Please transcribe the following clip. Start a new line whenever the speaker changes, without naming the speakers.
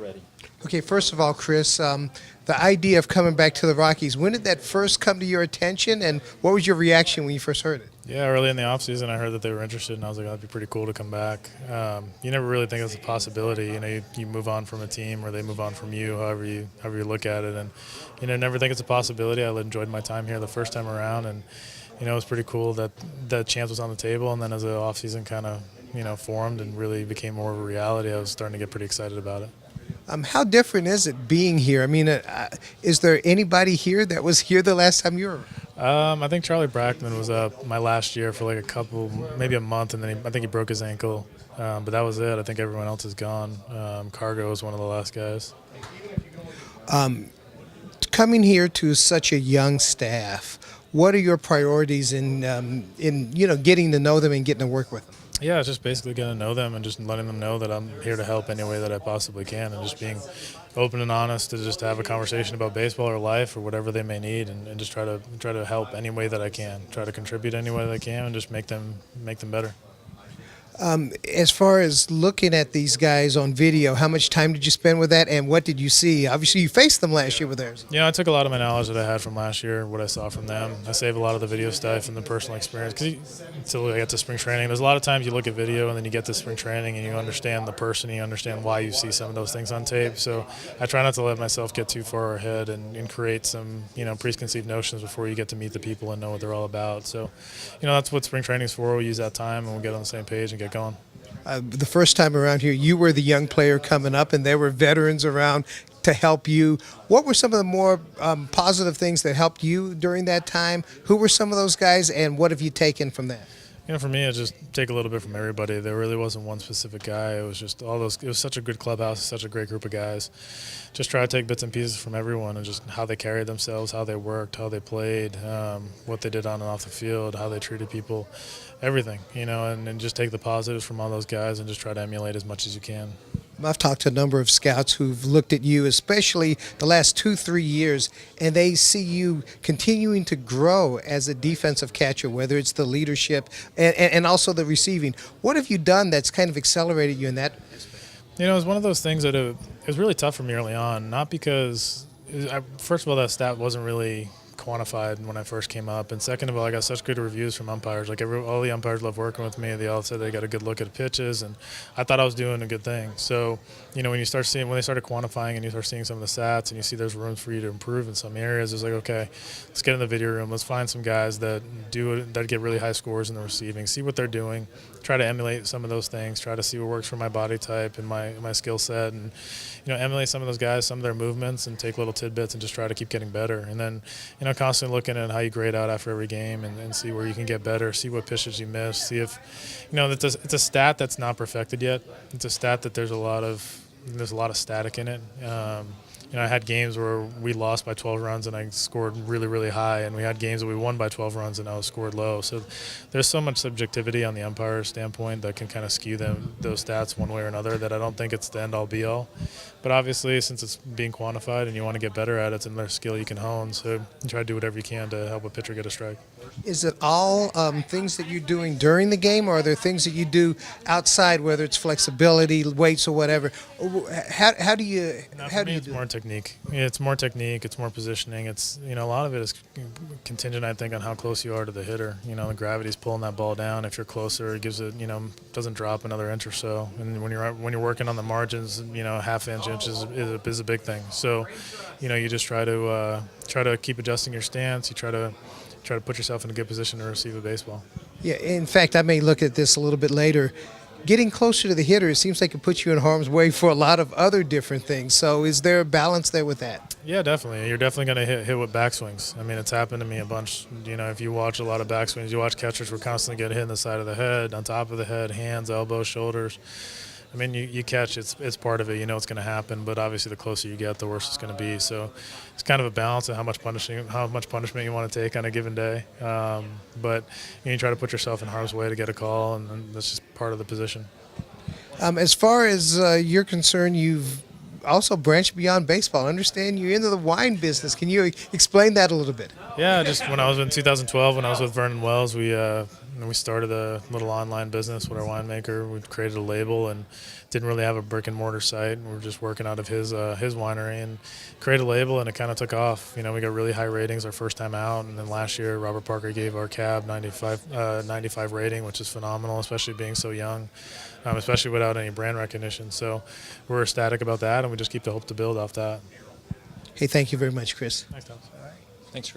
ready.
Okay, first of all, Chris, the idea of coming back to the Rockies, when did that first come to your attention, and what was your reaction when you first heard it?
Yeah, early in the offseason, I heard that they were interested, and I was like, that'd be pretty cool to come back. You never really think it's a possibility. You move on from a team, or they move on from you, however you look at it, and never think it's a possibility. I enjoyed my time here the first time around, and it was pretty cool that that chance was on the table. And then as the offseason kind of formed and really became more of a reality, I was starting to get pretty excited about it.
How different is it being here? I mean, is there anybody here that was here the last time you were?
I think Charlie Brackman was up my last year for like maybe a month, and then I think he broke his ankle. But that was it. I think everyone else is gone. Cargo was one of the last guys.
Coming here to such a young staff, what are your priorities in getting to know them and getting to work with them?
Yeah, it's just basically getting to know them and just letting them know that I'm here to help any way that I possibly can, and just being open and honest to just have a conversation about baseball or life or whatever they may need, and just try to help any way that I can, try to contribute any way that I can, and just make them better.
As far as looking at these guys on video, how much time did you spend with that, and what did you see? Obviously, you faced them last year with theirs.
Yeah, I took a lot of my knowledge that I had from last year, what I saw from them. I save a lot of the video stuff and the personal experience until I get to spring training. There's a lot of times you look at video and then you get to spring training and you understand the person, you understand why you see some of those things on tape. So I try not to let myself get too far ahead and create some preconceived notions before you get to meet the people and know what they're all about. So that's what spring training is for. We'll use that time and we'll get on the same page and get going.
The first time around here, you were the young player coming up, and there were veterans around to help you. What were some of the more positive things that helped you during that time? Who were some of those guys, and what have you taken from that?
For me, it's just take a little bit from everybody. There really wasn't one specific guy. It was just all those. It was such a good clubhouse, such a great group of guys. Just try to take bits and pieces from everyone and just how they carried themselves, how they worked, how they played, what they did on and off the field, how they treated people, everything, and just take the positives from all those guys and just try to emulate as much as you can.
I've talked to a number of scouts who've looked at you, especially the last 2-3 years, and they see you continuing to grow as a defensive catcher, whether it's the leadership and also the receiving. What have you done that's kind of accelerated you in that aspect?
It was one of those things that it was really tough for me early on, not because, first of all, that stat wasn't really quantified when I first came up, and second of all, I got such good reviews from umpires. Like all the umpires love working with me. They all said they got a good look at pitches, and I thought I was doing a good thing. So when they started quantifying and you start seeing some of the stats and you see there's rooms for you to improve in some areas, it's like, okay, let's get in the video room, let's find some guys that get really high scores in the receiving, see what they're doing, try to emulate some of those things, try to see what works for my body type and my skill set, and emulate some of those guys, some of their movements, and take little tidbits and just try to keep getting better. And then constantly looking at how you grade out after every game and see where you can get better, see what pitches you miss, see if it's a stat that's not perfected yet. It's a stat that there's a lot of static in it. I had games where we lost by 12 runs and I scored really, really high, and we had games that we won by 12 runs and I was scored low. So there's so much subjectivity on the umpire standpoint that can kind of skew those stats one way or another, that I don't think it's the end-all be-all. But obviously, since it's being quantified and you want to get better at it, it's another skill you can hone. So you try to do whatever you can to help a pitcher get a strike.
Is it all things that you're doing during the game, or are there things that you do outside, whether it's flexibility, weights, or whatever? How do you do it?
More technique. It's more technique. It's more positioning. It's a lot of it is contingent, I think, on how close you are to the hitter. The gravity's pulling that ball down. If you're closer, it gives it doesn't drop another inch or so. And when you're working on the margins, half inch is a big thing. So you just try to keep adjusting your stance. You try to put yourself in a good position to receive a baseball.
Yeah, in fact, I may look at this a little bit later. Getting closer to the hitter, it seems like it puts you in harm's way for a lot of other different things. So is there a balance there with that?
Yeah, definitely. You're definitely going to hit with backswings. I mean, it's happened to me a bunch. If you watch a lot of backswings, you watch catchers will constantly get hit in the side of the head, on top of the head, hands, elbows, shoulders. I mean, you catch, it's part of it. It's going to happen, but obviously the closer you get, the worse it's going to be. So it's kind of a balance of how much punishment you want to take on a given day. But you try to put yourself in harm's way to get a call, and that's just part of the position.
As far as you're concerned, you've also branched beyond baseball. I understand you're into the wine business. Can you explain that a little bit?
Yeah, just when I was in 2012, when I was with Vernon Wells, we And we started a little online business with our winemaker. We created a label and didn't really have a brick and mortar site. We were just working out of his winery and created a label, and it kind of took off. We got really high ratings our first time out, and then last year Robert Parker gave our cab 95 rating, which is phenomenal, especially being so young, especially without any brand recognition. So we're ecstatic about that, and we just keep the hope to build off that.
Hey, thank you very much, Chris.
Thanks, Thomas.
Thanks, Chris.